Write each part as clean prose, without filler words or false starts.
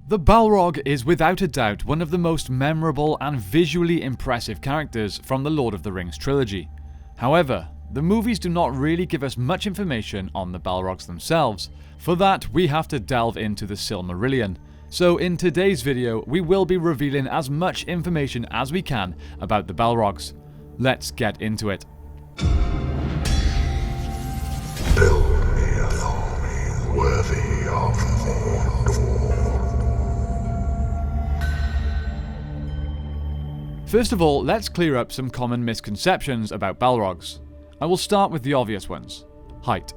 The Balrog is without a doubt one of the most memorable and visually impressive characters from the Lord of the Rings trilogy. However, the movies do not really give us much information on the Balrogs themselves. For that, we have to delve into the Silmarillion. So in today's video, we will be revealing as much information as we can about the Balrogs. Let's get into it. Build me an army worthy of Mordor. First of all, let's clear up some common misconceptions about Balrogs. I will start with the obvious ones. Height.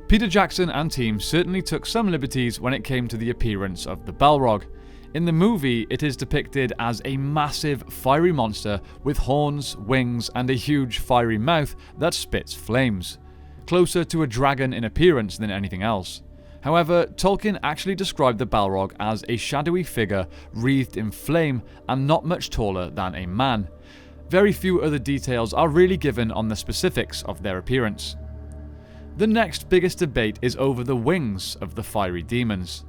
Peter Jackson and team certainly took some liberties when it came to the appearance of the Balrog. In the movie, it is depicted as a massive, fiery monster with horns, wings, and a huge fiery mouth that spits flames. Closer to a dragon in appearance than anything else. However, Tolkien actually described the Balrog as a shadowy figure wreathed in flame and not much taller than a man. Very few other details are really given on the specifics of their appearance. The next biggest debate is over the wings of the fiery demons.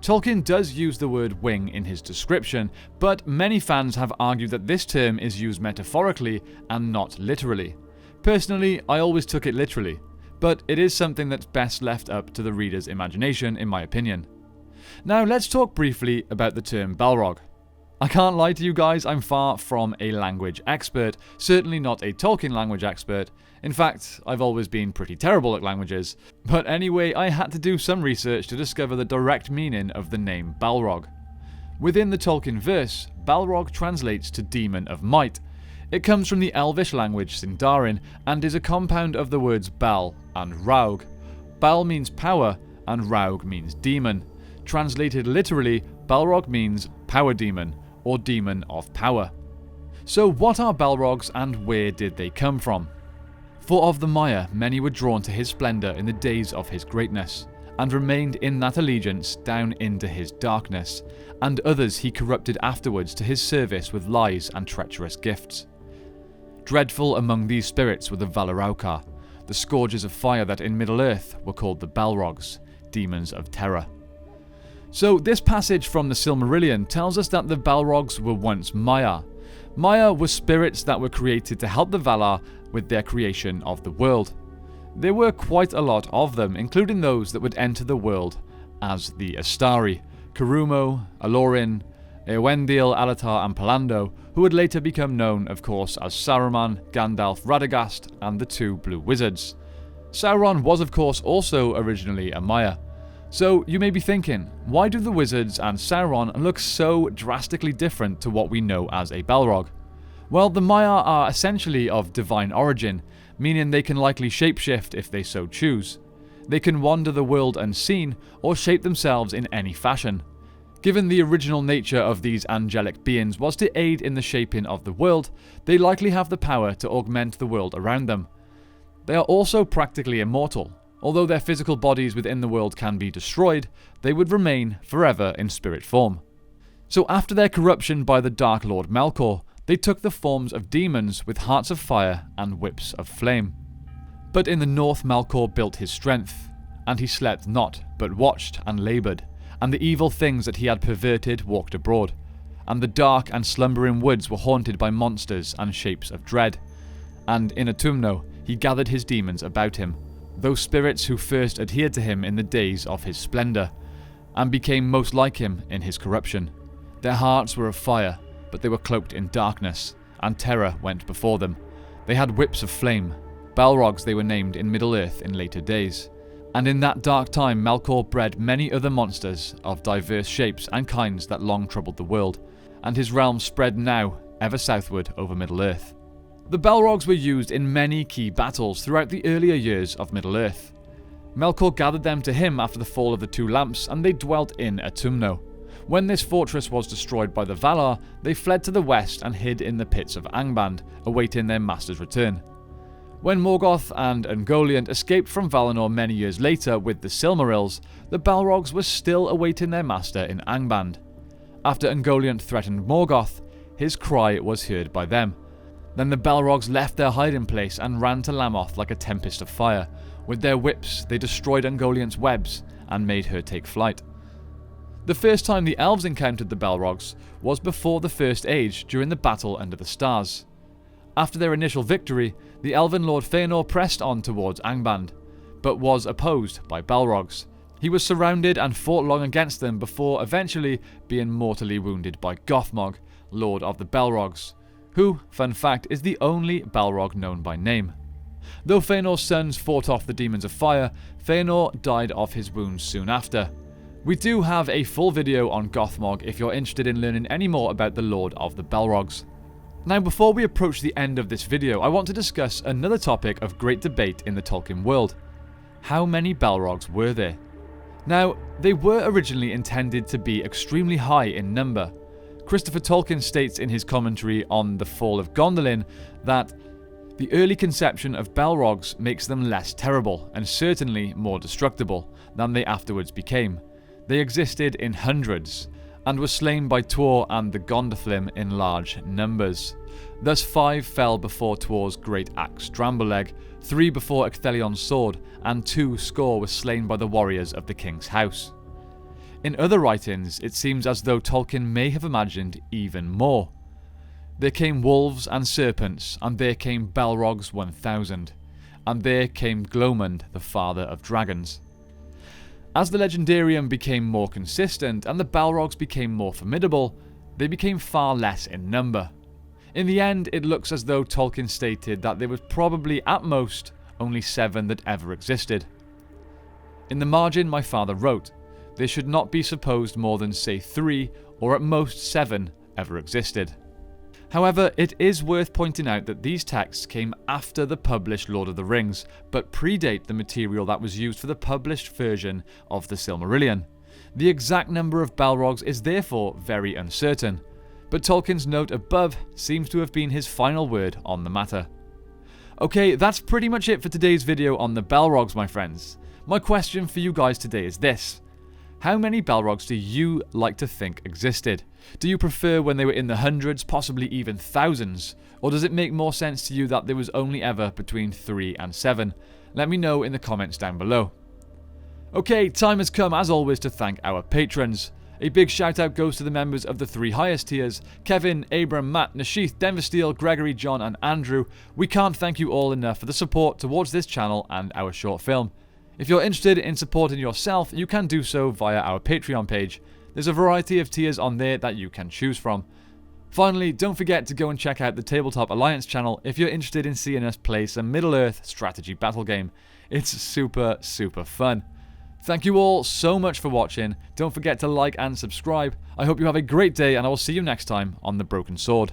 Tolkien does use the word wing in his description, but many fans have argued that this term is used metaphorically and not literally. Personally, I always took it literally, but it is something that's best left up to the reader's imagination, in my opinion. Now let's talk briefly about the term Balrog. I can't lie to you guys, I'm far from a language expert, certainly not a Tolkien language expert. In fact, I've always been pretty terrible at languages. But anyway, I had to do some research to discover the direct meaning of the name Balrog. Within the Tolkien verse, Balrog translates to Demon of Might. It comes from the Elvish language Sindarin and is a compound of the words Bal and Raug. Bal means power and Raug means demon. Translated literally, Balrog means power demon or demon of power. So what are Balrogs and where did they come from? For of the Mire, many were drawn to his splendour in the days of his greatness, and remained in that allegiance down into his darkness, and others he corrupted afterwards to his service with lies and treacherous gifts. Dreadful among these spirits were the Valeraukar, the scourges of fire that in Middle-earth were called the Balrogs, demons of terror. So this passage from the Silmarillion tells us that the Balrogs were once Maiar. Maiar were spirits that were created to help the Valar with their creation of the world. There were quite a lot of them, including those that would enter the world as the Astari, Carumo, Alorin, Eowendil, Alatar and Palando, who would later become known, of course, as Saruman, Gandalf, Radagast, and the two Blue Wizards. Sauron was, of course, also originally a Maiar. So you may be thinking, why do the wizards and Sauron look so drastically different to what we know as a Balrog? Well, the Maiar are essentially of divine origin, meaning they can likely shapeshift if they so choose. They can wander the world unseen, or shape themselves in any fashion. Given the original nature of these angelic beings was to aid in the shaping of the world, they likely have the power to augment the world around them. They are also practically immortal. Although their physical bodies within the world can be destroyed, they would remain forever in spirit form. So after their corruption by the Dark Lord Melkor, they took the forms of demons with hearts of fire and whips of flame. But in the north Melkor built his strength, and he slept not, but watched and laboured, and the evil things that he had perverted walked abroad, and the dark and slumbering woods were haunted by monsters and shapes of dread. And in Utumno he gathered his demons about him, those spirits who first adhered to him in the days of his splendour, and became most like him in his corruption. Their hearts were of fire, but they were cloaked in darkness, and terror went before them. They had whips of flame. Balrogs they were named in Middle-earth in later days. And in that dark time Melkor bred many other monsters of diverse shapes and kinds that long troubled the world, and his realm spread now ever southward over Middle-earth. The Balrogs were used in many key battles throughout the earlier years of Middle-earth. Melkor gathered them to him after the fall of the Two Lamps, and they dwelt in Utumno. When this fortress was destroyed by the Valar, they fled to the west and hid in the pits of Angband, awaiting their master's return. When Morgoth and Ungoliant escaped from Valinor many years later with the Silmarils, the Balrogs were still awaiting their master in Angband. After Ungoliant threatened Morgoth, his cry was heard by them. Then the Balrogs left their hiding place and ran to Lamoth like a tempest of fire. With their whips, they destroyed Ungoliant's webs and made her take flight. The first time the elves encountered the Balrogs was before the First Age during the Battle Under the Stars. After their initial victory, the elven lord Fëanor pressed on towards Angband, but was opposed by Balrogs. He was surrounded and fought long against them before eventually being mortally wounded by Gothmog, Lord of the Balrogs, who, fun fact, is the only Balrog known by name. Though Fëanor's sons fought off the demons of fire, Fëanor died of his wounds soon after. We do have a full video on Gothmog if you're interested in learning any more about the Lord of the Balrogs. Now, before we approach the end of this video, I want to discuss another topic of great debate in the Tolkien world. How many Balrogs were there? Now, they were originally intended to be extremely high in number. Christopher Tolkien states in his commentary on The Fall of Gondolin that the early conception of Balrogs makes them less terrible and certainly more destructible than they afterwards became. They existed in hundreds and were slain by Tuor and the Gondothlim in large numbers. Thus 5 fell before Tuor's great axe Dramboleg, 3 before Ecthelion's sword, and 2 score were slain by the warriors of the king's house. In other writings, it seems as though Tolkien may have imagined even more. There came wolves and serpents, and there came Balrogs 1,000, and there came Glomund, the father of dragons. As the Legendarium became more consistent and the Balrogs became more formidable, they became far less in number. In the end, it looks as though Tolkien stated that there was probably at most only 7 that ever existed. In the margin my father wrote, there should not be supposed more than say 3 or at most 7 ever existed. However, it is worth pointing out that these texts came after the published Lord of the Rings, but predate the material that was used for the published version of the Silmarillion. The exact number of Balrogs is therefore very uncertain, but Tolkien's note above seems to have been his final word on the matter. Okay, that's pretty much it for today's video on the Balrogs, my friends. My question for you guys today is this. How many Balrogs do you like to think existed? Do you prefer when they were in the hundreds, possibly even thousands? Or does it make more sense to you that there was only ever between 3 and 7? Let me know in the comments down below. Okay, time has come as always to thank our patrons. A big shout out goes to the members of the 3 highest tiers: Kevin, Abram, Matt, Nashith, Denversteel, Gregory, John and Andrew. We can't thank you all enough for the support towards this channel and our short film. If you're interested in supporting yourself, you can do so via our Patreon page. There's a variety of tiers on there that you can choose from. Finally, don't forget to go and check out the Tabletop Alliance channel if you're interested in seeing us play some Middle-earth strategy battle game. It's super fun. Thank you all so much for watching. Don't forget to like and subscribe. I hope you have a great day and I will see you next time on The Broken Sword.